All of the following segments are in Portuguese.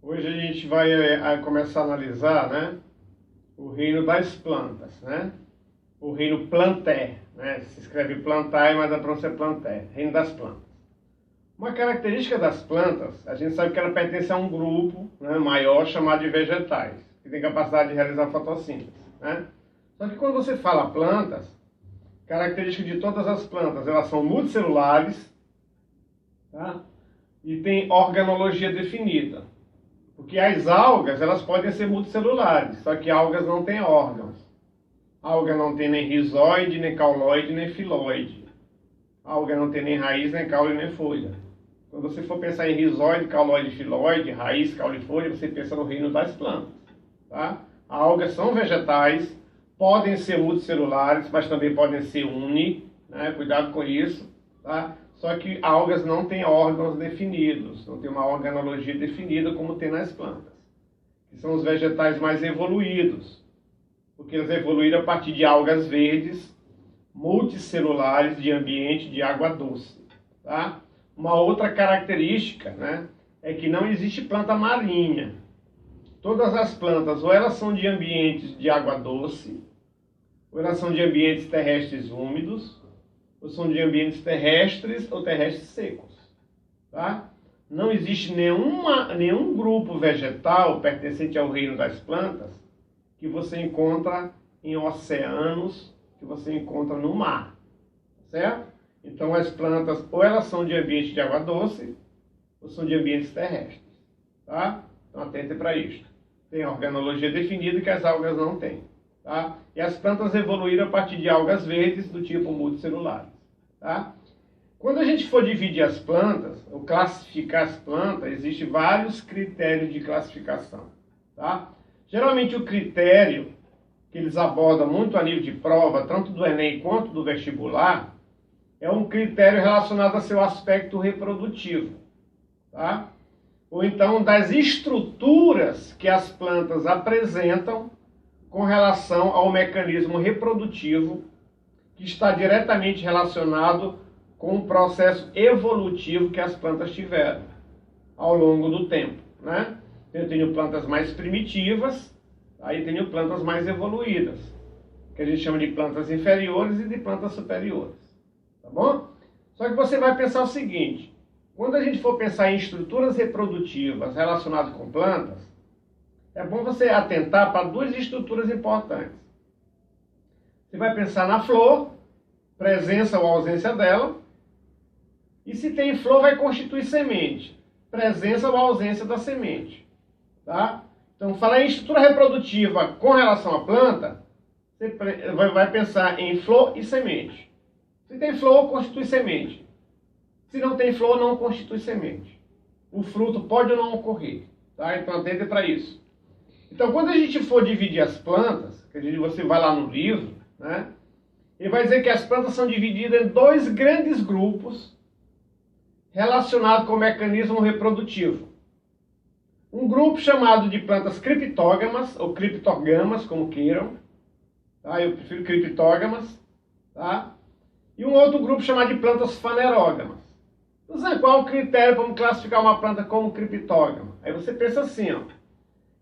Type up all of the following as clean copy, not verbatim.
Hoje a gente vai começar a analisar, né, o reino das plantas, né? O reino plantae, né? Se escreve plantae, mas a pronúncia é plantae, reino das plantas. Uma característica das plantas, a gente sabe que ela pertence a um grupo, né, maior chamado de vegetais, que tem capacidade de realizar fotossíntese, né? Só que quando você fala plantas, característica de todas as plantas, elas são multicelulares, tá? E tem organologia definida. Porque as algas, elas podem ser multicelulares, só que algas não têm órgãos. A alga não tem nem rizóide, nem cauloide, nem filóide. A alga não tem nem raiz, nem caule, nem folha. Quando você for pensar em rizóide, cauloide, filóide, raiz, caule e folha, você pensa no reino das plantas, tá? Algas são vegetais, podem ser multicelulares, mas também podem ser uni, né? Cuidado com isso, tá? Só que algas não têm órgãos definidos, não tem uma organologia definida como tem nas plantas, que são os vegetais mais evoluídos, porque eles evoluíram a partir de algas verdes, multicelulares de ambiente de água doce, tá? Uma outra característica, né, é que não existe planta marinha. Todas as plantas, ou elas são de ambientes de água doce, ou elas são de ambientes terrestres úmidos, ou são de ambientes terrestres ou terrestres secos, tá? Não existe nenhum grupo vegetal pertencente ao reino das plantas que você encontra em oceanos, que você encontra no mar, certo? Então as plantas, ou elas são de ambiente de água doce, ou são de ambientes terrestres, tá? Então atentem para isso. Tem organologia definida que as algas não têm, tá? E as plantas evoluíram a partir de algas verdes do tipo multicelulares, tá? Quando a gente for dividir as plantas, ou classificar as plantas, existem vários critérios de classificação, tá? Geralmente o critério que eles abordam muito a nível de prova, tanto do Enem quanto do vestibular, é um critério relacionado a seu aspecto reprodutivo, tá? Ou então das estruturas que as plantas apresentam com relação ao mecanismo reprodutivo que está diretamente relacionado com o processo evolutivo que as plantas tiveram ao longo do tempo, né? Eu tenho plantas mais primitivas, aí tenho plantas mais evoluídas, que a gente chama de plantas inferiores e de plantas superiores, tá bom? Só que você vai pensar o seguinte, quando a gente for pensar em estruturas reprodutivas relacionadas com plantas, é bom você atentar para duas estruturas importantes. Você vai pensar na flor, presença ou ausência dela, e se tem flor vai constituir semente, presença ou ausência da semente, tá? Então, falar em estrutura reprodutiva com relação à planta, você vai pensar em flor e semente. Se tem flor, constitui semente. Se não tem flor, não constitui semente. O fruto pode ou não ocorrer, tá? Então, atente para isso. Então, quando a gente for dividir as plantas, que você vai lá no livro, né? Ele vai dizer que as plantas são divididas em dois grandes grupos relacionados com o mecanismo reprodutivo. Um grupo chamado de plantas criptógamas, ou criptogamas, como queiram. Tá? Eu prefiro criptógamas. Tá? E um outro grupo chamado de plantas fanerógamas. Então, qual é o critério para classificar uma planta como criptógama? Aí você pensa assim, ó.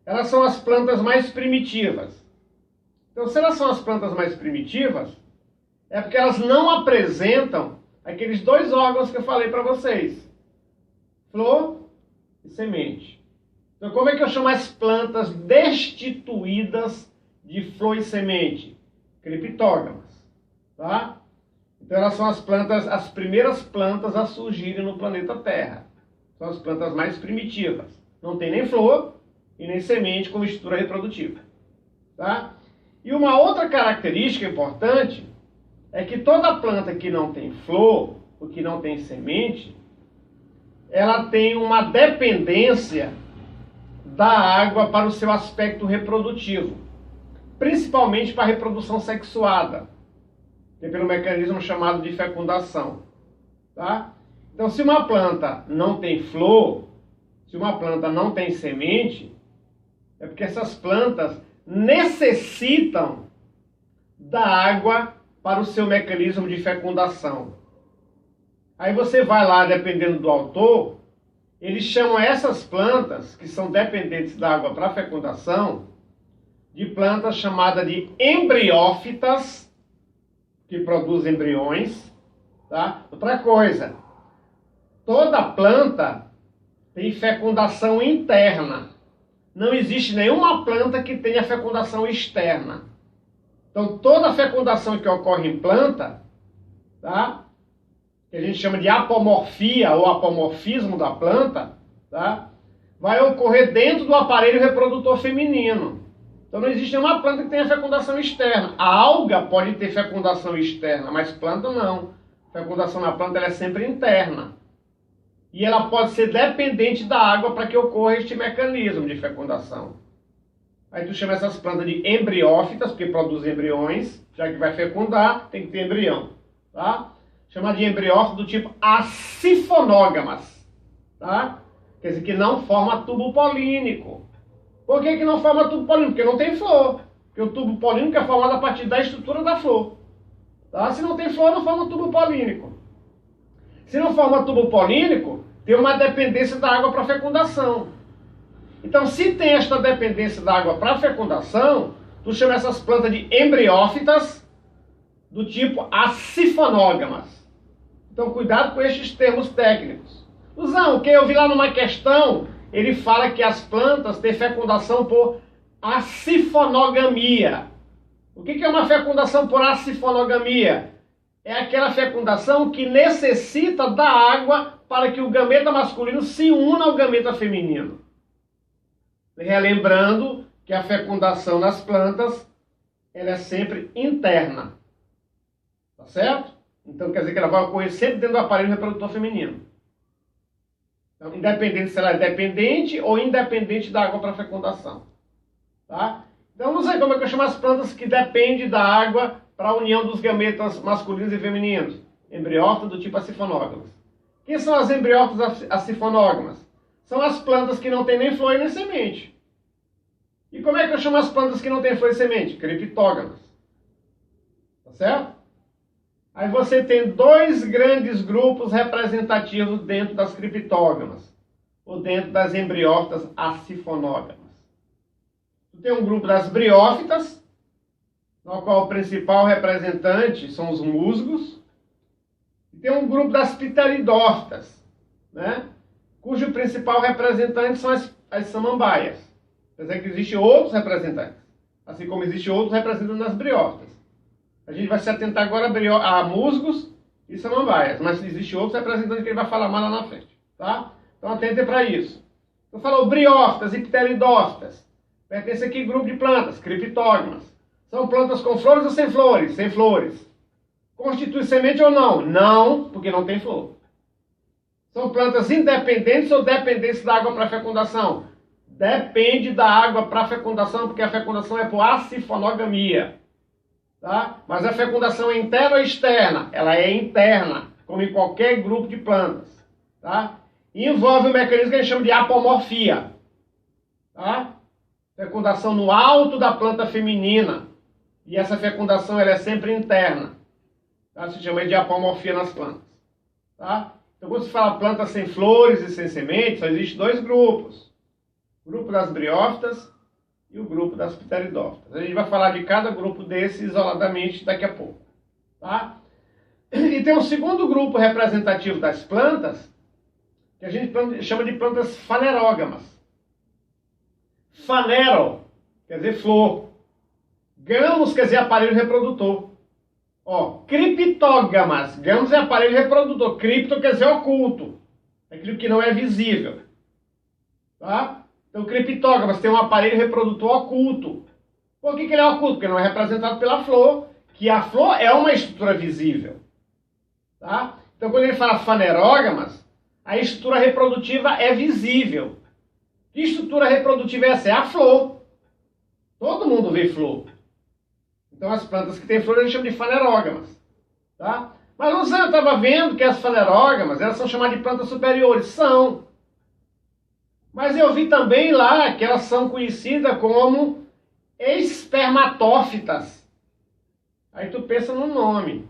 Elas são as plantas mais primitivas. Então, se elas são as plantas mais primitivas, é porque elas não apresentam aqueles dois órgãos que eu falei para vocês. Flor e semente. Então, como é que eu chamo as plantas destituídas de flor e semente? Criptógamas. Tá? Então, elas são as primeiras plantas a surgirem no planeta Terra. São as plantas mais primitivas. Não tem nem flor e nem semente como estrutura reprodutiva. Tá? E uma outra característica importante é que toda planta que não tem flor, ou que não tem semente, ela tem uma dependência da água para o seu aspecto reprodutivo, principalmente para a reprodução sexuada, que é pelo mecanismo chamado de fecundação. Tá? Então, se uma planta não tem flor, se uma planta não tem semente, é porque essas plantas necessitam da água para o seu mecanismo de fecundação. Aí você vai lá, dependendo do autor, eles chamam essas plantas, que são dependentes da água para fecundação, de plantas chamadas de embriófitas, que produzem embriões. Tá? Outra coisa, toda planta tem fecundação interna. Não existe nenhuma planta que tenha fecundação externa. Então, toda fecundação que ocorre em planta, tá? Que a gente chama de apomorfia ou apomorfismo da planta, tá? Vai ocorrer dentro do aparelho reprodutor feminino. Então, não existe nenhuma planta que tenha fecundação externa. A alga pode ter fecundação externa, mas planta não. A fecundação na planta ela é sempre interna. E ela pode ser dependente da água para que ocorra este mecanismo de fecundação. Aí tu chama essas plantas de embriófitas, porque produzem embriões, já que vai fecundar, tem que ter embrião. Tá? Chama de embriófitas do tipo acifonógamas. Tá? Quer dizer, que não forma tubo polínico. Por que não forma tubo polínico? Porque não tem flor. Porque o tubo polínico é formado a partir da estrutura da flor. Tá? Se não tem flor, não forma tubo polínico. Se não forma tubo polínico, tem uma dependência da água para fecundação. Então, se tem esta dependência da água para fecundação, tu chama essas plantas de embriófitas do tipo acifonógamas. Então, cuidado com estes termos técnicos. Luzão, que eu vi lá numa questão, ele fala que as plantas têm fecundação por acifonogamia. O que é uma fecundação por acifonogamia? É aquela fecundação que necessita da água para que o gameta masculino se una ao gameta feminino. Relembrando que a fecundação nas plantas ela é sempre interna. Tá certo? Então quer dizer que ela vai ocorrer sempre dentro do aparelho reprodutor feminino. Então, independente se ela é dependente ou independente da água para fecundação. Tá? Então não sei como é que eu chamo as plantas que dependem da água para a união dos gametas masculinos e femininos. Embriófitas do tipo acifonógamas. Quem são as embriófitas acifonógamas? São as plantas que não têm nem flor e nem semente. E como é que eu chamo as plantas que não têm flor e semente? Criptógamas. Tá certo? Aí você tem dois grandes grupos representativos dentro das criptógamas, ou dentro das embriófitas acifonógamas. Tu tem um grupo das briófitas, no qual o principal representante são os musgos, e tem um grupo das pteridófitas, né? Cujo principal representante são as samambaias. Quer dizer que existem outros representantes, assim como existem outros representantes das briófitas. A gente vai se atentar agora a musgos e samambaias, mas existem outros representantes que ele vai falar mais lá na frente. Tá? Então atentem para isso. Então falou briófitas e pteridófitas. Pertence aqui ao grupo de plantas, criptógamas. São plantas com flores ou sem flores? Sem flores. Constitui semente ou não? Não, porque não tem flor. São plantas independentes ou dependentes da água para fecundação? Depende da água para fecundação, porque a fecundação é por acifonogamia. Tá? Mas a fecundação é interna ou externa? Ela é interna, como em qualquer grupo de plantas. Tá? E envolve um mecanismo que a gente chama de apomorfia. Tá? Fecundação no alto da planta feminina. E essa fecundação ela é sempre interna. Tá? Se chama de apomorfia nas plantas. Tá? Então, quando se fala planta sem flores e sem sementes, só existem dois grupos. O grupo das briófitas e o grupo das pteridófitas. A gente vai falar de cada grupo desses isoladamente daqui a pouco. Tá? E tem um segundo grupo representativo das plantas, que a gente chama de plantas fanerógamas. Fanero quer dizer flor. Gamos quer dizer aparelho reprodutor. Ó, criptógamas. Gamos é aparelho reprodutor. Cripto quer dizer oculto. Aquilo que não é visível. Tá? Então, criptógamas tem um aparelho reprodutor oculto. Por que ele é oculto? Porque não é representado pela flor, que a flor é uma estrutura visível. Tá? Então, quando ele fala fanerógamas, a estrutura reprodutiva é visível. Que estrutura reprodutiva é essa? É a flor. Todo mundo vê flor. Então, as plantas que têm flor, a gente chama de fanerógamas. Tá? Mas o Zé estava vendo que as fanerógamas, elas são chamadas de plantas superiores. São. Mas eu vi também lá que elas são conhecidas como espermatófitas. Aí tu pensa no nome.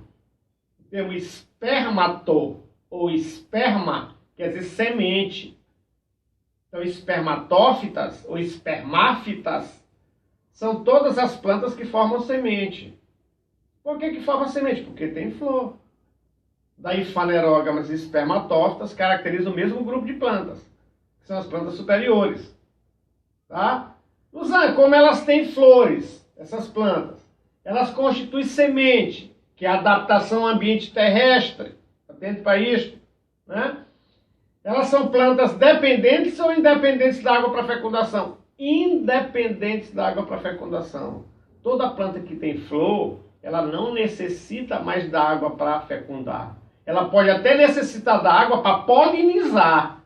O termo espermato ou esperma quer dizer semente. Então, espermatófitas ou espermáfitas são todas as plantas que formam semente. Por que forma semente? Porque tem flor. Daí, fanerógamas e espermatófitas caracterizam o mesmo grupo de plantas, que são as plantas superiores. Tá? Como elas têm flores, essas plantas, elas constituem semente, que é a adaptação ao ambiente terrestre. Atento para isso. Né? Elas são plantas dependentes ou independentes da água para fecundação? Independentes da água para fecundação. Toda planta que tem flor, ela não necessita mais da água para fecundar. Ela pode até necessitar da água para polinizar.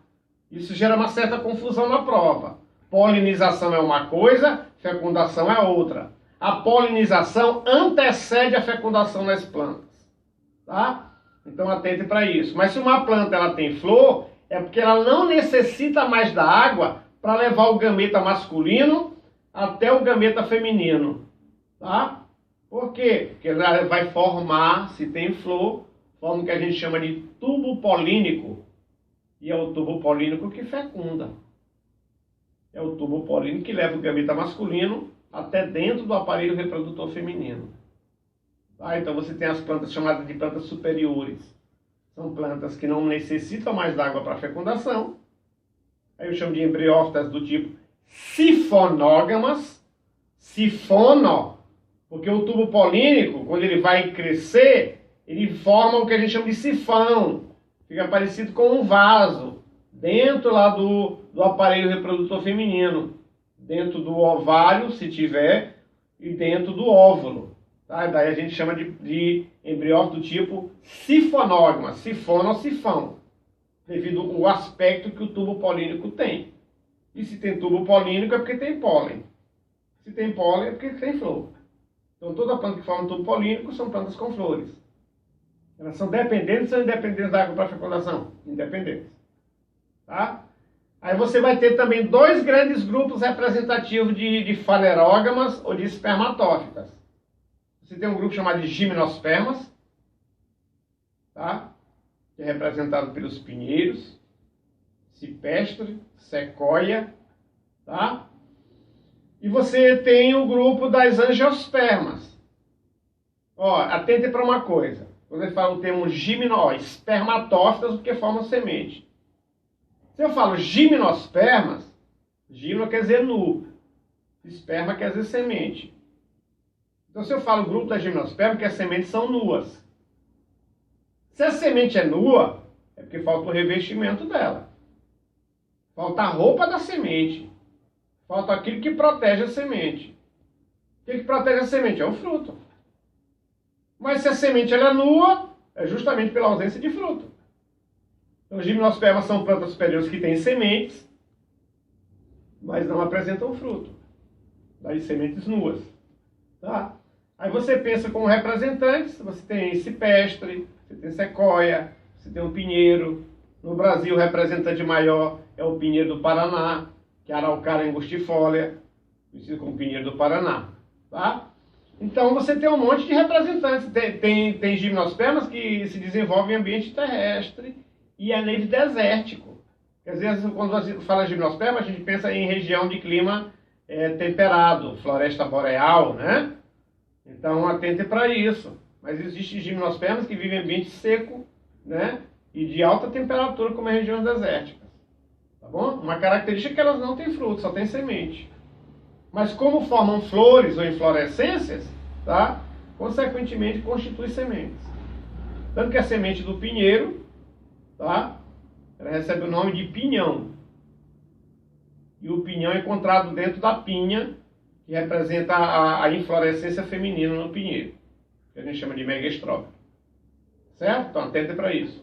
Isso gera uma certa confusão na prova. Polinização é uma coisa, fecundação é outra. A polinização antecede a fecundação nas plantas. Tá? Então atente para isso. Mas se uma planta ela tem flor, é porque ela não necessita mais da água para levar o gameta masculino até o gameta feminino. Tá? Por quê? Porque ela vai formar, se tem flor, forma o que a gente chama de tubo polínico. E é o tubo polínico que fecunda. É o tubo polínico que leva o gameta masculino até dentro do aparelho reprodutor feminino. Tá? Então você tem as plantas chamadas de plantas superiores. São plantas que não necessitam mais d'água para fecundação. Aí eu chamo de embriófitas do tipo sifonógamas. Sifono, porque o tubo polínico, quando ele vai crescer, ele forma o que a gente chama de sifão. Fica parecido com um vaso, dentro lá do aparelho reprodutor feminino. Dentro do ovário, se tiver, e dentro do óvulo. Tá? Daí a gente chama de embriófito do tipo sifonógama, sifono ou sifão, devido ao aspecto que o tubo polínico tem. E se tem tubo polínico é porque tem pólen. Se tem pólen é porque tem flor. Então toda planta que forma tubo polínico são plantas com flores. Elas são dependentes ou independentes da água para fecundação? Independentes. Tá? Aí você vai ter também dois grandes grupos representativos de fanerógamas ou de espermatófitas. Você tem um grupo chamado de gimnospermas, tá? Que é representado pelos pinheiros, cipestre, sequoia, tá? E você tem o grupo das angiospermas. Ó, atente para uma coisa. Quando eu falo o termo espermatófitas, porque formam semente. Se eu falo gimnospermas, gimno quer dizer nu, esperma quer dizer semente. Então se eu falo grupo da gimnosperma, que as sementes são nuas. Se a semente é nua, é porque falta o revestimento dela. Falta a roupa da semente. Falta aquilo que protege a semente. O que protege a semente? É o fruto. Mas se a semente ela é nua, é justamente pela ausência de fruto. Então, os gimnospermas são plantas superiores que têm sementes, mas não apresentam fruto. Daí, sementes nuas. Tá? Aí você pensa como representantes, você tem cipestre, você tem sequoia, você tem o pinheiro. No Brasil, o representante maior é o pinheiro do Paraná, que é a Araucária angustifolia, conhecido como pinheiro do Paraná. Tá? Então, você tem um monte de representantes. Tem gimnospermas que se desenvolvem em ambiente terrestre e é nível desértico. Quer dizer, quando você fala de gimnosperma, a gente pensa em região de clima temperado, floresta boreal, né? Então, atente para isso. Mas existem gimnospermas que vivem em ambiente seco, né? E de alta temperatura, como as regiões desérticas. Tá bom? Uma característica é que elas não têm fruto, só têm semente. Mas como formam flores ou inflorescências, tá? Consequentemente constituem sementes. Tanto que a semente do pinheiro, tá? Ela recebe o nome de pinhão. E o pinhão é encontrado dentro da pinha, que representa a inflorescência feminina no pinheiro, que a gente chama de megaestróbio. Certo? Então atente para isso.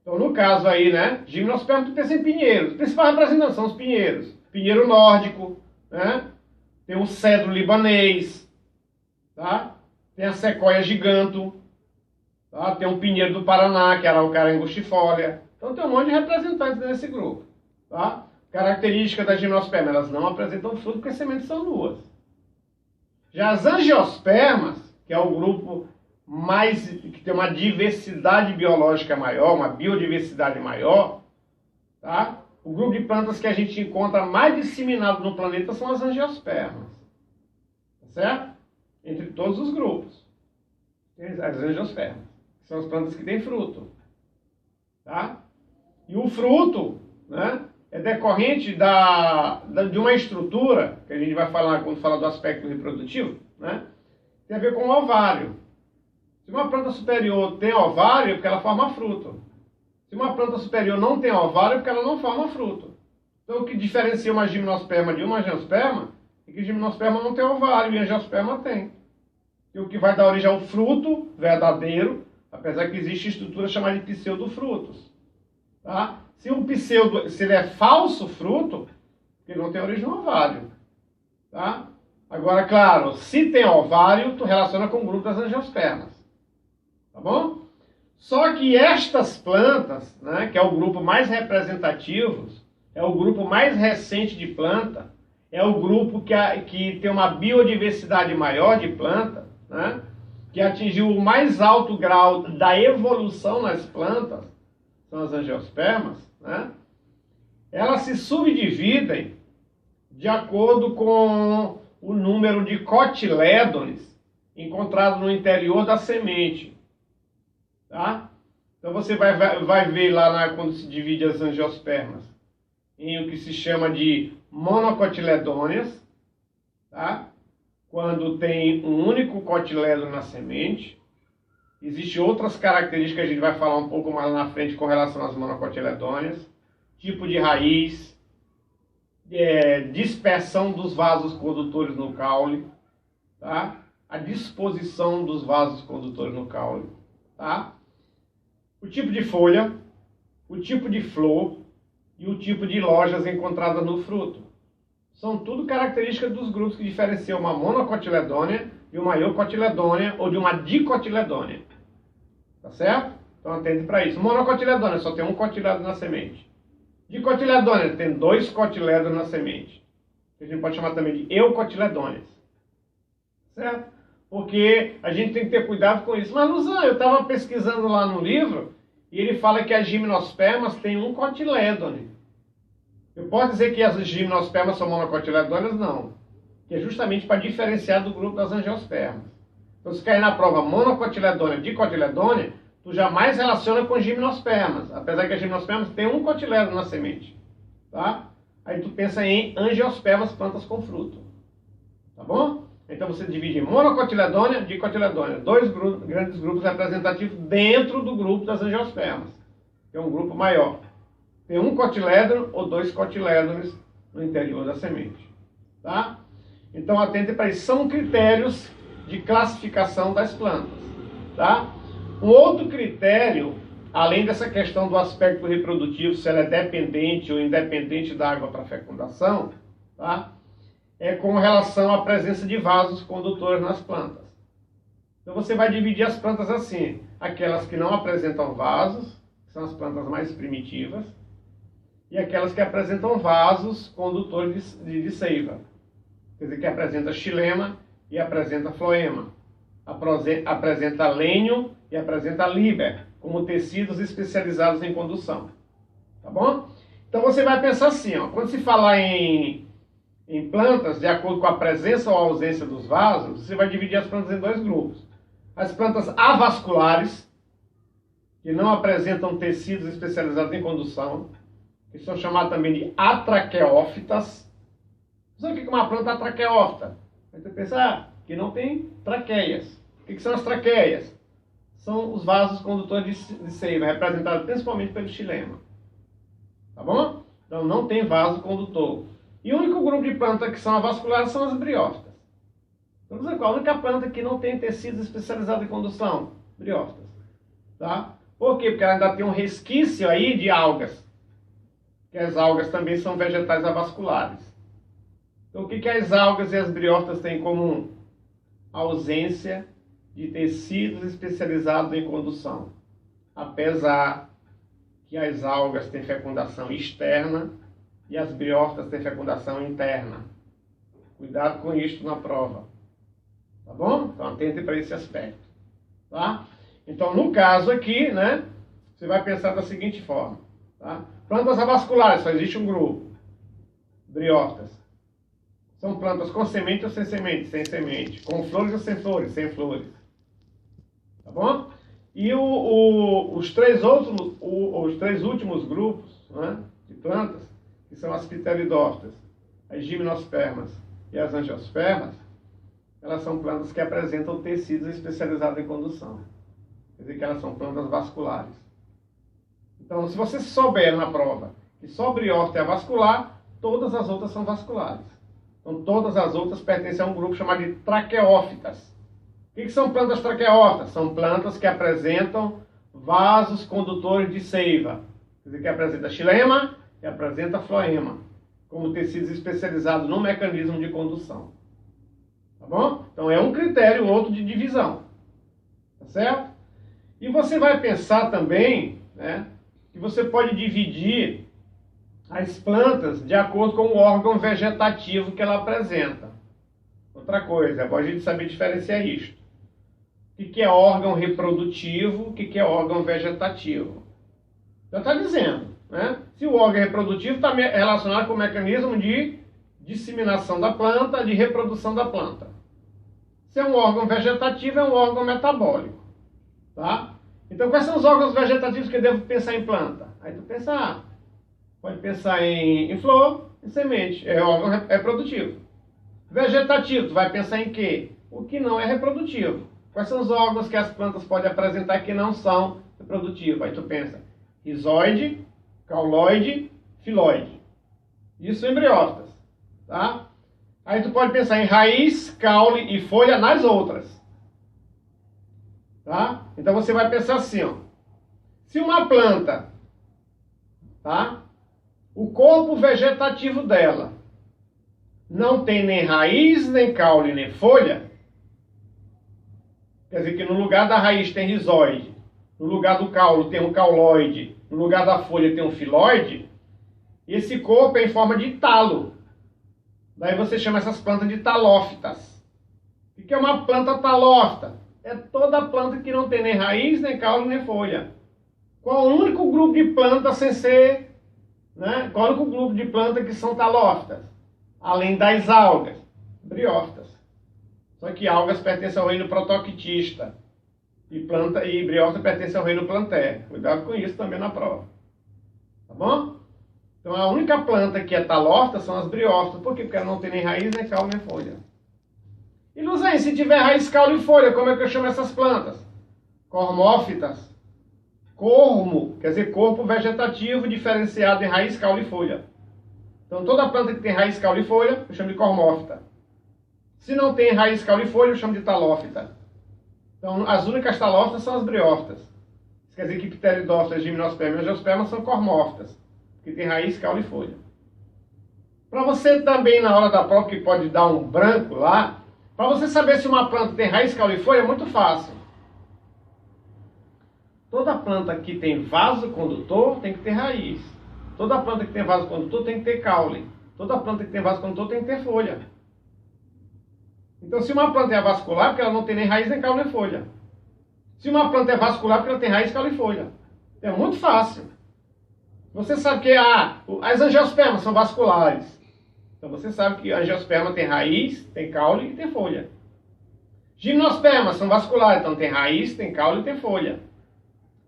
Então no caso aí, né? Gimnosperma, tu pensa em pinheiros. Os principais representantes são os pinheiros. Pinheiro nórdico, né? Tem o cedro libanês, tá? Tem a sequoia giganto, tá? Tem o pinheiro do Paraná, que é a Araucária angustifolia. Então tem um monte de representantes nesse grupo, tá? Característica da gimnosperma, elas não apresentam fruto porque as sementes são nuas. Já as angiospermas, que é o grupo que tem uma diversidade biológica maior, uma biodiversidade maior, tá? o grupo de plantas que a gente encontra mais disseminado no planeta são as angiospermas. Tá certo? Entre todos os grupos. As angiospermas. São as plantas que têm fruto. Tá? E o fruto, né, é decorrente de uma estrutura, que a gente vai falar quando falar do aspecto reprodutivo, né, tem a ver com o ovário. Se uma planta superior tem ovário, é porque ela forma fruto. Se uma planta superior não tem ovário, é porque ela não forma fruto. Então, o que diferencia uma gimnosperma de uma angiosperma é que a gimnosperma não tem ovário e a angiosperma tem. E o que vai dar origem ao fruto verdadeiro, apesar que existe estrutura chamada de pseudofrutos. Tá? Se ele é falso fruto, ele não tem origem no ovário. Tá? Agora, claro, se tem ovário, tu relaciona com o grupo das angiospermas. Tá bom? Só que estas plantas, né, que é o grupo mais representativo, é o grupo mais recente de planta, é o grupo que tem uma biodiversidade maior de planta, né, que atingiu o mais alto grau da evolução nas plantas, são as angiospermas, né, elas se subdividem de acordo com o número de cotilédones encontrados no interior da semente. Tá? Então você vai ver lá quando se divide as angiospermas em o que se chama de monocotiledôneas, tá? Quando tem um único cotilédone na semente. Existem outras características que a gente vai falar um pouco mais lá na frente com relação às monocotiledôneas. Tipo de raiz, dispersão dos vasos condutores no caule, tá? A disposição dos vasos condutores no caule, tá? O tipo de folha, o tipo de flor e o tipo de lojas encontradas no fruto. São tudo características dos grupos que diferenciam uma monocotiledônea de uma eucotiledônea ou de uma dicotiledônea. Tá certo? Então atende para isso. Monocotiledônea só tem um cotilédone na semente. Dicotiledônea tem 2 cotilédones na semente. Que a gente pode chamar também de eucotiledôneas. Certo? Porque a gente tem que ter cuidado com isso. Mas, Luzan, eu estava pesquisando lá no livro e ele fala que as gimnospermas têm um cotilédone. Eu posso dizer que as gimnospermas são monocotiledôneas? Não. Que é justamente para diferenciar do grupo das angiospermas. Então, se cair na prova monocotiledônea, dicotiledônea, tu jamais relaciona com gimnospermas. Apesar que as gimnospermas têm um cotilédone na semente. Tá? Aí tu pensa em angiospermas, plantas com fruto. Tá bom? Então você divide em monocotiledônea e dicotiledônea. 2 grandes grupos representativos dentro do grupo das angiospermas. Que é um grupo maior. Tem um cotilédone ou 2 cotilédones no interior da semente. Tá? Então atente para isso. São critérios de classificação das plantas. Tá? Um outro critério, além dessa questão do aspecto reprodutivo, se ela é dependente ou independente da água para fecundação, tá? É com relação à presença de vasos condutores nas plantas. Então você vai dividir as plantas assim, aquelas que não apresentam vasos, que são as plantas mais primitivas, e aquelas que apresentam vasos condutores de seiva, quer dizer, que apresenta xilema e apresenta floema, apresenta lênio e apresenta líber, como tecidos especializados em condução. Tá bom? Então você vai pensar assim, ó, quando se falar em plantas, de acordo com a presença ou ausência dos vasos, você vai dividir as plantas em 2 grupos. As plantas avasculares, que não apresentam tecidos especializados em condução, que são chamadas também de atraqueófitas. Sabe o que é uma planta atraqueófita? Você pensa que não tem traqueias. O que são as traqueias? São os vasos condutores de seiva, representados principalmente pelo xilema. Tá bom? Então não tem vaso condutor. E o único grupo de plantas que são avasculares são as briófitas. Então, a única planta que não tem tecidos especializados em condução? Briófitas. Tá? Por quê? Porque ela ainda tem um resquício aí de algas. Que as algas também são vegetais avasculares. Então o que as algas e as briófitas têm em comum? A ausência de tecidos especializados em condução. Apesar que as algas têm fecundação externa e as briófitas têm fecundação interna. Cuidado com isso na prova. Tá bom? Então atente para esse aspecto. Tá? Então no caso aqui, né, você vai pensar da seguinte forma. Tá? Plantas avasculares, só existe um grupo. Briófitas. São plantas com semente ou sem semente? Sem semente. Com flores ou sem flores? Sem flores. Tá bom? E os três últimos grupos, né, de plantas, que são as pteridófitas, as gimnospermas e as angiospermas, elas são plantas que apresentam tecidos especializados em condução. Quer dizer que elas são plantas vasculares. Então, se você souber na prova que só briófita é vascular, todas as outras são vasculares. Então, todas as outras pertencem a um grupo chamado de traqueófitas. O que são plantas traqueófitas? São plantas que apresentam vasos condutores de seiva. Quer dizer, que apresenta xilema e apresenta floema, como tecidos especializados no mecanismo de condução. Tá bom? Então, é um critério outro de divisão. Tá certo? E você vai pensar também, né, que você pode dividir as plantas de acordo com o órgão vegetativo que ela apresenta. Outra coisa, é bom a gente saber diferenciar isto. O que é órgão reprodutivo, o que é órgão vegetativo. Já está dizendo, né? Se o órgão reprodutivo está relacionado com o mecanismo de disseminação da planta, de reprodução da planta. Se é um órgão vegetativo, é um órgão metabólico. Tá? Então, quais são os órgãos vegetativos que eu devo pensar em planta? Aí tu pensa, pode pensar em flor e semente, é órgão reprodutivo. Vegetativo, tu vai pensar em quê? O que não é reprodutivo. Quais são os órgãos que as plantas podem apresentar que não são reprodutivos? Aí tu pensa, rizoide, cauloide, filóide. Isso em briófitas. Tá? Aí tu pode pensar em raiz, caule e folha nas outras. Tá? Então você vai pensar assim, ó. Se uma planta, tá? O corpo vegetativo dela não tem nem raiz, nem caule, nem folha, quer dizer que no lugar da raiz tem rizoide, no lugar do caule tem um cauloide, no lugar da folha tem um filóide, esse corpo é em forma de talo. Daí você chama essas plantas de talófitas. O que é uma planta talófita? É toda planta que não tem nem raiz, nem caule, nem folha. Qual o único grupo de plantas sem ser, né? Qual o único grupo de plantas que são talófitas? Além das algas, briófitas. Só que algas pertencem ao reino protoctista e briófita pertence ao reino plantae. Cuidado com isso também na prova. Tá bom? Então a única planta que é talófita são as briófitas. Por quê? Porque ela não tem nem raiz, nem caule, nem folha. E Luzem, se tiver raiz, caule e folha, como é que eu chamo essas plantas? Cormófitas. Cormo, quer dizer corpo vegetativo diferenciado em raiz, caule e folha. Então toda planta que tem raiz, caule e folha, eu chamo de cormófita. Se não tem raiz, caule e folha, eu chamo de talófita. Então as únicas talófitas são as briófitas. Isso quer dizer que pteridófitas, gimnospermas e angiospermas são cormófitas, que tem raiz, caule e folha. Para você também, na hora da prova, que pode dar um branco lá, para você saber se uma planta tem raiz, caule e folha, é muito fácil. Toda planta que tem vaso condutor tem que ter raiz. Toda planta que tem vaso condutor tem que ter caule. Toda planta que tem vaso condutor tem que ter folha. Então, se uma planta é avascular, porque ela não tem nem raiz, nem caule, nem folha. Se uma planta é vascular, porque ela tem raiz, caule e folha. É muito fácil. Você sabe que as angiospermas são vasculares. Então você sabe que a angiosperma tem raiz, tem caule e tem folha. Gimnospermas são vasculares, então tem raiz, tem caule e tem folha.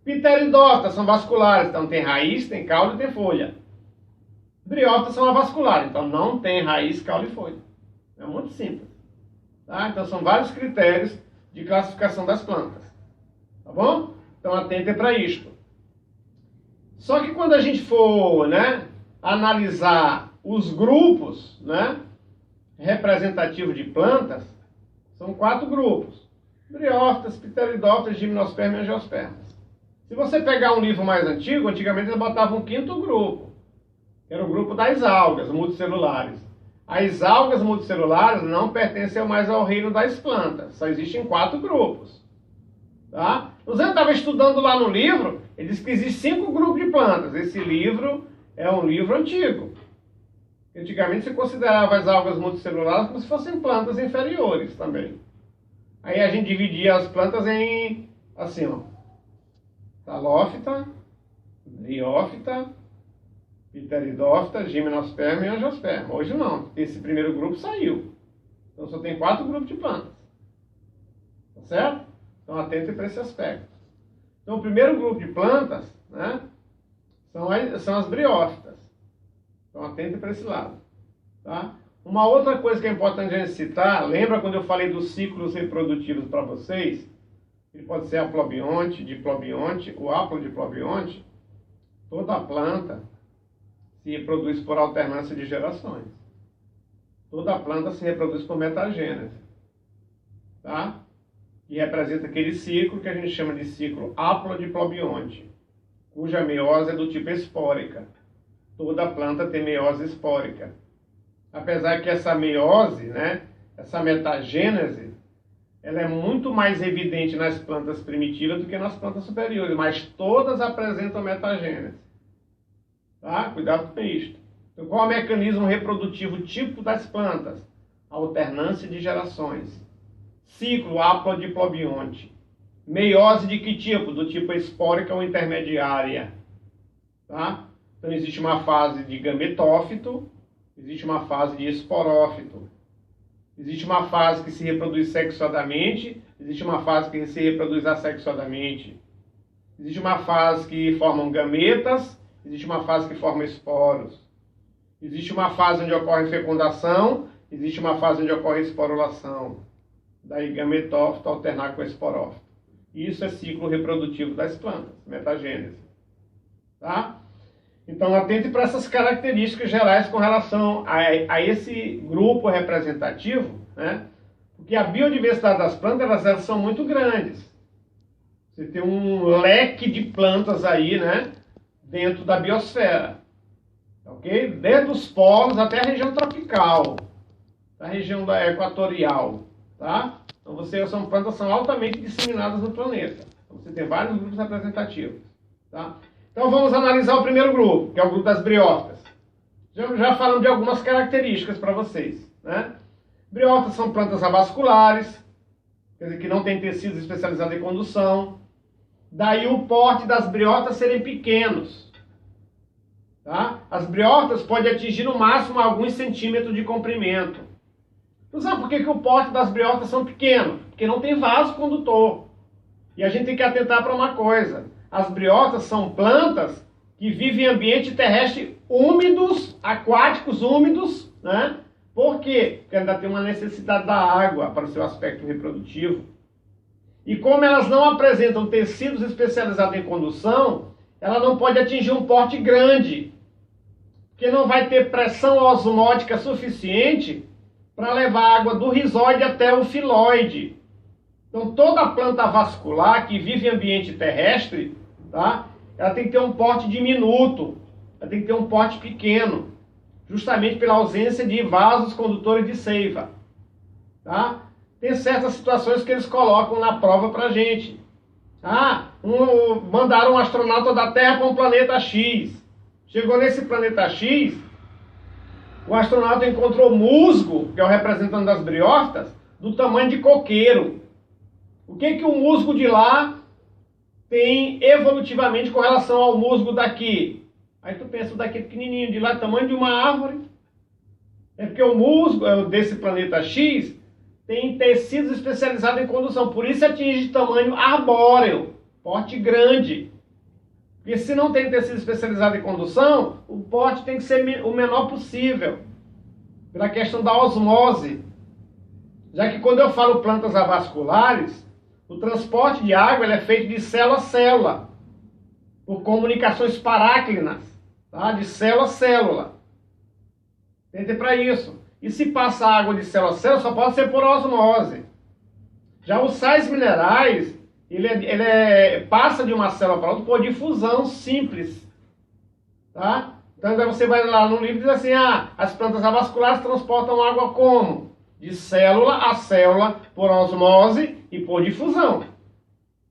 Pteridófitas são vasculares, então tem raiz, tem caule e tem folha. Briófitas são avasculares, então não tem raiz, caule e folha. É muito simples. Tá? Então são vários critérios de classificação das plantas. Tá bom? Então atentem para isto. Só que quando a gente for, né, analisar os grupos, né, representativos de plantas, são 4 grupos. Briófitas, pteridófitas, gimnospermas e angiospermas. Se você pegar um livro mais antigo, antigamente eles botavam um 5º grupo, que era o grupo das algas multicelulares. As algas multicelulares não pertencem mais ao reino das plantas, só existem 4 grupos. Tá? O Zé estava estudando lá no livro, ele disse que existem 5 grupos de plantas. Esse livro é um livro antigo. Antigamente se considerava as algas multicelulares como se fossem plantas inferiores também. Aí a gente dividia as plantas em, assim, ó, talófita, briófita, Pteridófita, Gimnosperma e Angiosperma. Hoje não, esse primeiro grupo saiu. Então só tem 4 grupos de plantas. Tá certo? Então atentem para esse aspecto. Então o primeiro grupo de plantas, né, são as briófitas. Então atentem para esse lado. Tá? Uma outra coisa que é importante a gente citar, lembra quando eu falei dos ciclos reprodutivos para vocês? Ele pode ser aplobionte, diplobionte, o aplodiplobionte. Toda planta se reproduz por alternância de gerações. Toda planta se reproduz por metagênese. Tá? Que representa aquele ciclo que a gente chama de ciclo aplodiplobionte, cuja meiose é do tipo espórica. Toda planta tem meiose espórica. Apesar que essa meiose, né, essa metagênese, ela é muito mais evidente nas plantas primitivas do que nas plantas superiores, mas todas apresentam metagênese. Tá? Cuidado com isso. Então, qual é o mecanismo reprodutivo típico das plantas? Alternância de gerações. Ciclo aplodiplobionte. Meiose de que tipo? Do tipo espórica ou intermediária. Tá? Então existe uma fase de gametófito, existe uma fase de esporófito. Existe uma fase que se reproduz sexuadamente, existe uma fase que se reproduz assexuadamente. Existe uma fase que formam gametas, existe uma fase que forma esporos. Existe uma fase onde ocorre fecundação, existe uma fase onde ocorre esporulação. Daí gametófito alternar com esporófito. Isso é ciclo reprodutivo das plantas, metagênese. Tá? Então atente para essas características gerais com relação a esse grupo representativo, né? Porque a biodiversidade das plantas elas são muito grandes. Você tem um leque de plantas aí, né, dentro da biosfera. Ok? Desde os polos até a região tropical, a região equatorial. Tá? Então são plantas são altamente disseminadas no planeta. Então, você tem vários grupos representativos. Tá? Então vamos analisar o primeiro grupo, que é o grupo das briófitas. Já falamos de algumas características para vocês. Né? Briófitas são plantas avasculares, quer dizer que não tem tecidos especializados em condução. Daí o porte das briófitas serem pequenos. Tá? As briófitas podem atingir no máximo alguns centímetros de comprimento. Então sabe por que o porte das briófitas são pequenos? Porque não tem vaso condutor. E a gente tem que atentar para uma coisa. As briófitas são plantas que vivem em ambiente terrestre úmidos, aquáticos úmidos, né? Por quê? Porque ainda tem uma necessidade da água para o seu aspecto reprodutivo. E como elas não apresentam tecidos especializados em condução, ela não pode atingir um porte grande, porque não vai ter pressão osmótica suficiente para levar água do rizóide até o filóide. Então toda planta vascular que vive em ambiente terrestre, tá? Ela tem que ter um porte diminuto, ela tem que ter um porte pequeno, justamente pela ausência de vasos condutores de seiva. Tá? Tem certas situações que eles colocam na prova pra gente. Mandaram um astronauta da Terra para um planeta X. Chegou nesse planeta X, o astronauta encontrou musgo, que é o representante das briófitas, do tamanho de coqueiro. O que o musgo de lá tem evolutivamente com relação ao musgo daqui? Aí tu pensa, o daqui pequenininho, de lá, tamanho de uma árvore. É porque o musgo desse planeta X tem tecidos especializados em condução, por isso atinge tamanho arbóreo, porte grande. Porque se não tem tecido especializado em condução, o porte tem que ser o menor possível, pela questão da osmose. Já que quando eu falo plantas avasculares, o transporte de água é feito de célula a célula, por comunicações paráclinas, tá? De célula a célula. Entende para isso. E se passa água de célula a célula, só pode ser por osmose. Já os sais minerais, passa de uma célula para outra por difusão simples. Tá? Então você vai lá no livro e diz assim, as plantas avasculares transportam água como? De célula a célula por osmose e por difusão.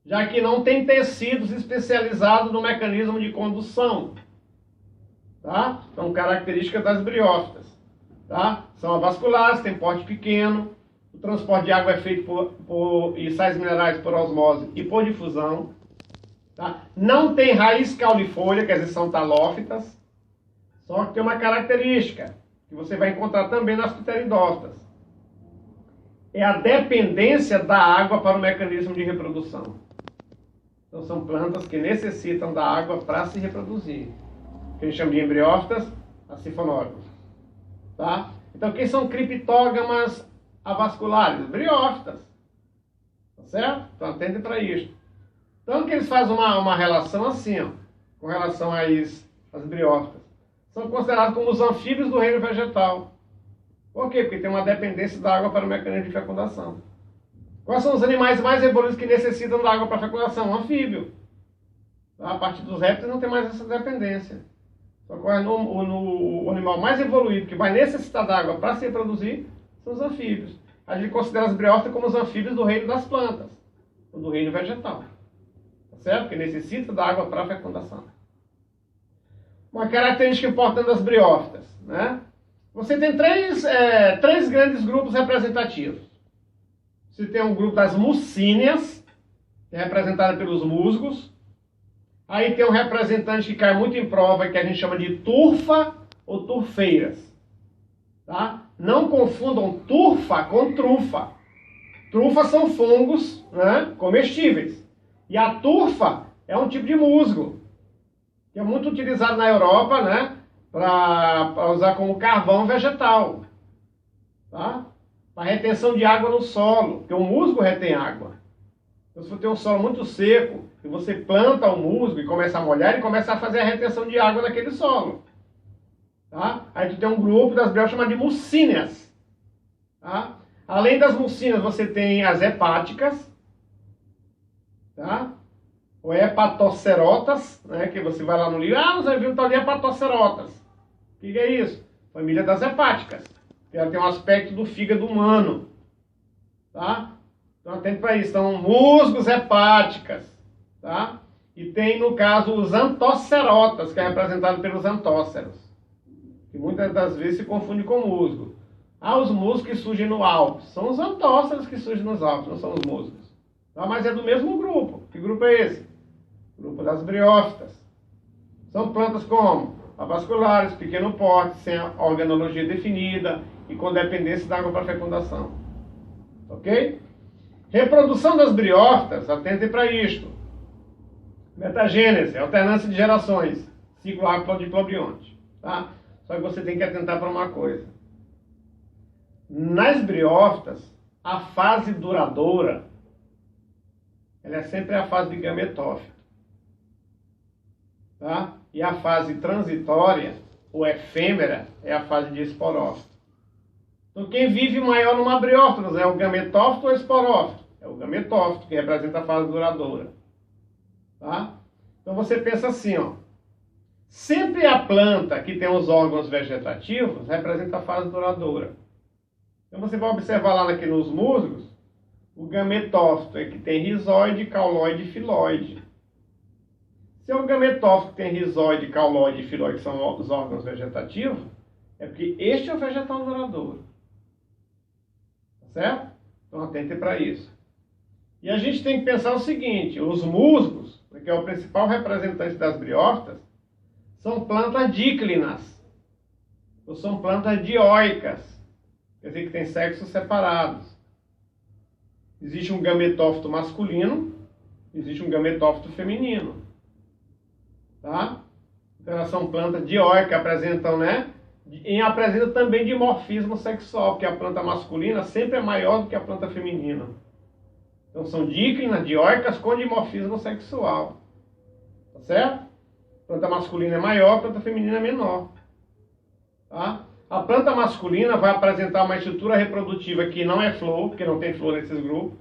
Já que não tem tecidos especializados no mecanismo de condução. Tá? Então, características das briófitas. Tá? São avasculares, têm porte pequeno, o transporte de água é feito e sais minerais por osmose e por difusão. Tá? Não tem raiz caulifolha, quer dizer, são talófitas. Só que tem uma característica que você vai encontrar também nas pteridófitas. É a dependência da água para o mecanismo de reprodução. Então são plantas que necessitam da água para se reproduzir. Que a gente chama de embriófitas, as sifonóridas. Tá? Então quem são criptógamas avasculares? Briófitas. Tá certo? Então atentem para isso. Então que eles fazem uma relação assim, ó, com relação às briófitas. São considerados como os anfíbios do reino vegetal. Por quê? Porque tem uma dependência da água para o mecanismo de fecundação. Quais são os animais mais evoluídos que necessitam da água para fecundação? O anfíbio. A partir dos répteis não tem mais essa dependência. Só que o animal mais evoluído que vai necessitar da água para se reproduzir são os anfíbios. A gente considera as briófitas como os anfíbios do reino das plantas, ou do reino vegetal. Tá certo? Porque necessita da água para fecundação. Uma característica importante das briófitas, né? Você tem três grandes grupos representativos. Você tem um grupo das mucíneas, que é representado pelos musgos. Aí tem um representante que cai muito em prova, que a gente chama de turfa ou turfeiras. Tá? Não confundam turfa com trufa. Trufa são fungos, né, comestíveis. E a turfa é um tipo de musgo, que é muito utilizado na Europa, né, para usar como carvão vegetal. Tá? Para retenção de água no solo, porque o musgo retém água. Então, se você tem um solo muito seco, e você planta o musgo e começa a molhar, ele começa a fazer a retenção de água naquele solo. Tá? Aí tu tem um grupo das briófitas chamado de mucíneas. Tá? Além das mucíneas, você tem as hepáticas, tá? Ou hepatocerotas, né? Que você vai lá no livro, você vai ver um tal de hepatocerotas. O que é isso? Família das hepáticas. Que ela tem um aspecto do fígado humano. Tá? Então atente para isso. São musgos hepáticas. Tá? E tem, no caso, os antocerotas, que é representado pelos antóceros. Que muitas das vezes se confunde com musgo. Os musgos que surgem no Alpes. São os antóceros que surgem nos Alpes, não são os musgos. Tá? Mas é do mesmo grupo. Que grupo é esse? Grupo das briófitas. São plantas como avasculares, pequeno porte, sem a organologia definida e com dependência da água para fecundação. Ok? Reprodução das briófitas, atentem para isto. Metagênese, alternância de gerações, ciclo haplodeplobionte. Tá? Só que você tem que atentar para uma coisa. Nas briófitas, a fase duradoura, ela é sempre a fase de gametófito. Tá? E a fase transitória, ou efêmera, é a fase de esporófito. Então quem vive maior numa briófita é o gametófito ou esporófito? É o gametófito, que representa a fase duradoura. Tá? Então você pensa assim, ó. Sempre a planta que tem os órgãos vegetativos representa a fase duradoura. Então você vai observar lá aqui nos musgos, o gametófito é que tem rizóide, cauloide e filóide. Se é o gametófito que tem rizóide, cauloide e filóide, que são os órgãos vegetativos, é porque este é o vegetal duradouro. Tá certo? Então atente para isso. E a gente tem que pensar o seguinte, os musgos, que é o principal representante das briófitas, são plantas díclinas, ou são plantas dioicas, quer dizer que têm sexos separados. Existe um gametófito masculino, existe um gametófito feminino. Tá? Então elas são plantas dioicas, apresentam, né? E apresentam também dimorfismo sexual, porque a planta masculina sempre é maior do que a planta feminina. Então são díclinas, dioicas com dimorfismo sexual. Tá certo? A planta masculina é maior, a planta feminina é menor. Tá? A planta masculina vai apresentar uma estrutura reprodutiva que não é flor, porque não tem flor nesses grupos.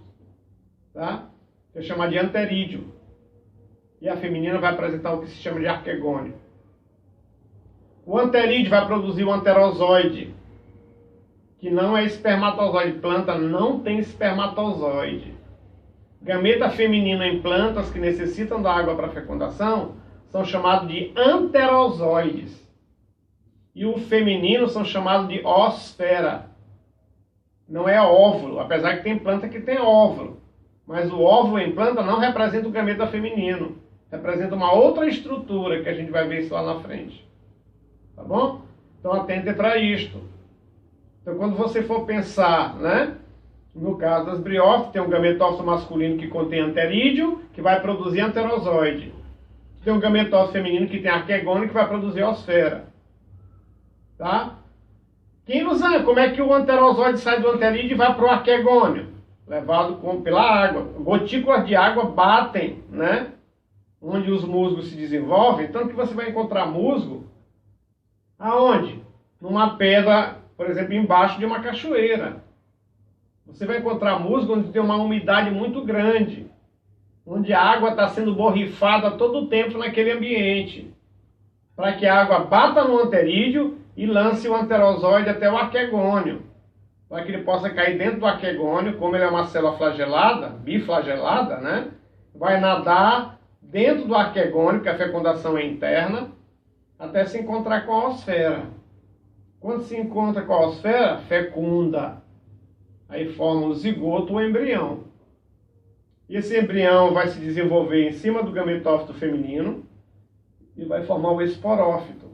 Tá? Que é chamada de anterídeo. E a feminina vai apresentar o que se chama de arquegônio. O anterídeo vai produzir o anterozoide, que não é espermatozoide. Planta não tem espermatozoide. Gameta feminino em plantas que necessitam da água para fecundação são chamados de anterozoides. E o feminino são chamados de oosfera. Não é óvulo, apesar que tem planta que tem óvulo. Mas o óvulo em planta não representa o gameta feminino. Representa uma outra estrutura que a gente vai ver isso lá na frente. Tá bom? Então atente para isto. Então quando você for pensar, né? No caso das briófitas, tem um gametófito masculino que contém anterídeo, que vai produzir anterozoide. Tem um gametófito feminino que tem arquegônio, que vai produzir osfera. Tá? Como é que o anterozoide sai do anterídeo e vai para o arquegônio? Levado pela água. Gotículas de água batem, né? Onde os musgos se desenvolvem. Tanto que você vai encontrar musgo aonde? Numa pedra, por exemplo, embaixo de uma cachoeira. Você vai encontrar musgo onde tem uma umidade muito grande. Onde a água está sendo borrifada todo o tempo naquele ambiente. Para que a água bata no anterídeo e lance o anterozoide até o arquegônio. Para que ele possa cair dentro do arquegônio, como ele é uma célula flagelada, biflagelada, né? Vai nadar dentro do arquegônio, que a fecundação é interna, até se encontrar com a osfera. Quando se encontra com a osfera, fecunda. Aí forma o zigoto ou embrião. E esse embrião vai se desenvolver em cima do gametófito feminino e vai formar o esporófito.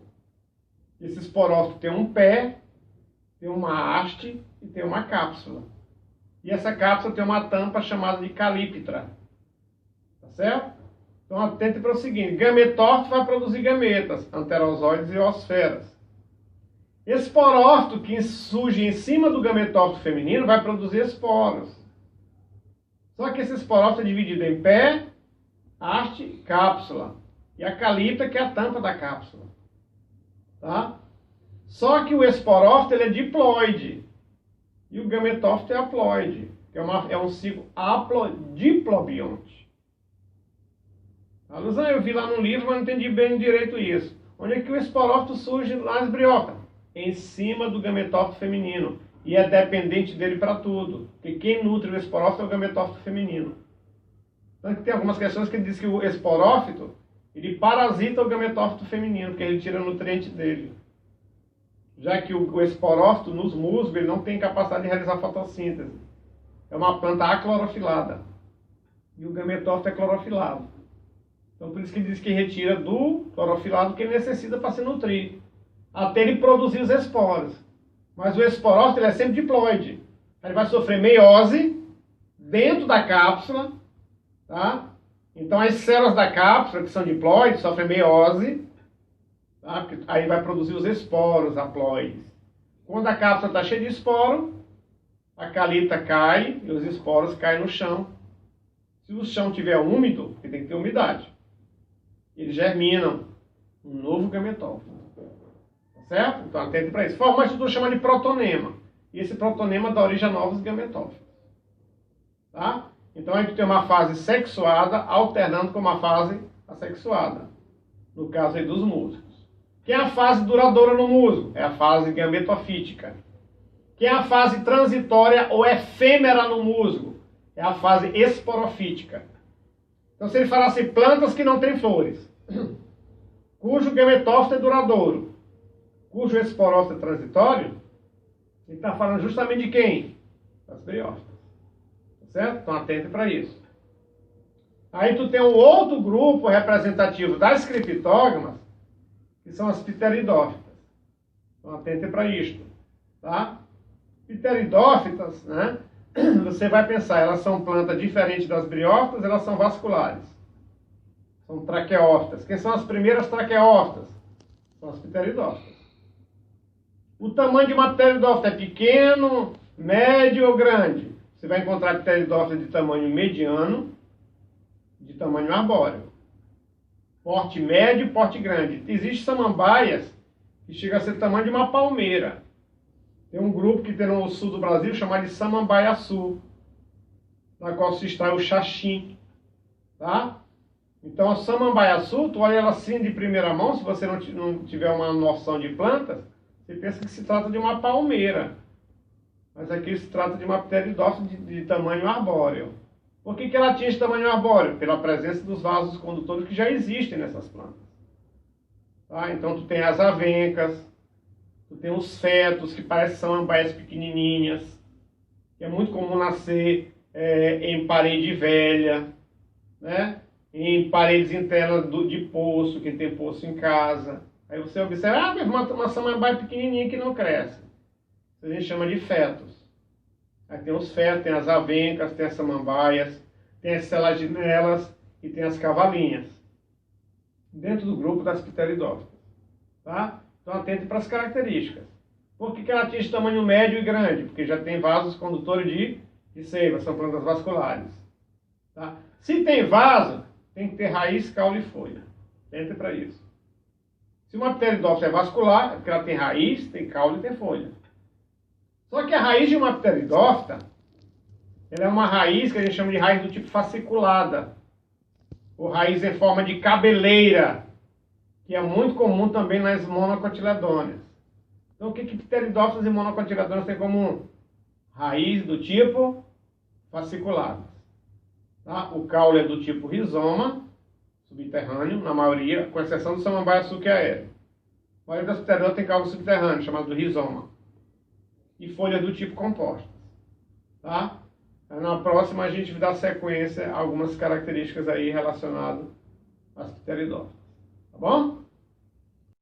Esse esporófito tem um pé, tem uma haste e tem uma cápsula. E essa cápsula tem uma tampa chamada de calíptra. Tá certo? Então atente para o seguinte, gametófito vai produzir gametas, anterozoides e osferas. Esporófito, que surge em cima do gametófito feminino, vai produzir esporos. Só que esse esporófito é dividido em pé, haste e cápsula. E a caliptra, que é a tampa da cápsula. Tá? Só que o esporófito ele é diploide. E o gametófito é haploide. Que é um ciclo haplodiplobionte. Alusão, eu vi lá no livro, mas não entendi bem direito isso. Onde é que o esporófito surge nas briófitas? Em cima do gametófito feminino. E é dependente dele para tudo. Porque quem nutre o esporófito é o gametófito feminino. Tanto que tem algumas questões que dizem que o esporófito ele parasita o gametófito feminino, porque ele tira nutriente dele. Já que o esporófito nos musgos ele não tem capacidade de realizar fotossíntese. É uma planta aclorofilada. E o gametófito é clorofilado. Então por isso que diz que retira do clorofilado que ele necessita para se nutrir. Até ele produzir os esporos. Mas o esporófito ele é sempre diploide. Ele vai sofrer meiose dentro da cápsula. Tá? Então as células da cápsula, que são diploides, sofrem meiose. Tá? Aí vai produzir os esporos haploides. Quando a cápsula está cheia de esporo, a caliptra cai e os esporos caem no chão. Se o chão estiver úmido, porque tem que ter umidade, eles germinam um novo gametófito. Tá certo? Então atente para isso. Forma uma estrutura chamada de protonema. E esse protonema dá origem a novos gametófitos. Tá? Então a gente tem uma fase sexuada alternando com uma fase assexuada. No caso aí dos musgos. Que é a fase duradoura no musgo? É a fase gametofítica. Que é a fase transitória ou efêmera no musgo? É a fase esporofítica. Então se ele falasse plantas que não têm flores, cujo gametófito é duradouro, cujo esporófito é transitório, ele está falando justamente de quem? Das briófitas. Tá certo? Então atente para isso. Aí tu tem um outro grupo representativo das criptógamas, que são as pteridófitas. Então atente para isto. Tá? Pteridófitas, né? Você vai pensar, elas são plantas diferentes das briófitas, elas são vasculares. São traqueófitas. Quem são as primeiras traqueófitas? São as pteridófitas. O tamanho de uma pteridófita é pequeno, médio ou grande? Você vai encontrar pteridófita de tamanho mediano, de tamanho arbóreo. Porte médio e porte grande. Existem samambaias que chegam a ser do tamanho de uma palmeira. Tem um grupo que tem no sul do Brasil chamado de samambaia-sul, na qual se extrai o xaxim. Tá? Então a samambaia-sul, tu olha ela assim de primeira mão, se você não tiver uma noção de plantas, você pensa que se trata de uma palmeira. Mas aqui se trata de uma pteridófita de tamanho arbóreo. Por que ela tinha esse tamanho arbóreo? Pela presença dos vasos condutores que já existem nessas plantas. Tá? Então tu tem as avencas, tu tem os fetos, que parecem samambaias pequenininhas, que é muito comum nascer em parede velha, né? Em paredes internas de poço, quem tem poço em casa. Aí você observa, mas uma samambaia pequenininha que não cresce. Isso a gente chama de fetos. Aí tem os fetos, tem as avencas, tem as samambaias, tem as selaginelas e tem as cavalinhas. Dentro do grupo das pteridófitas. Tá? Então atente para as características. Por que ela atinge tamanho médio e grande? Porque já tem vasos condutores de seiva, são plantas vasculares. Tá? Se tem vaso, tem que ter raiz, caule e folha. Atente para isso. Se uma pteridófita é vascular, é porque ela tem raiz, tem caule e tem folha. Só que a raiz de uma pteridófita, ela é uma raiz que a gente chama de raiz do tipo fasciculada, ou raiz em forma de cabeleira, que é muito comum também nas monocotiledôneas. Então o que pteridófitas e monocotiledôneas têm em comum? Raiz do tipo fasciculada. Tá? O caule é do tipo rizoma, subterrâneo, na maioria, com exceção do samambaia açúcar aéreo. A maioria das pteridófitas tem caule subterrâneo, chamado rizoma. E folhas do tipo compostas. Tá? Na próxima a gente dá sequência a algumas características aí relacionadas às pteridófitas. Tá bom?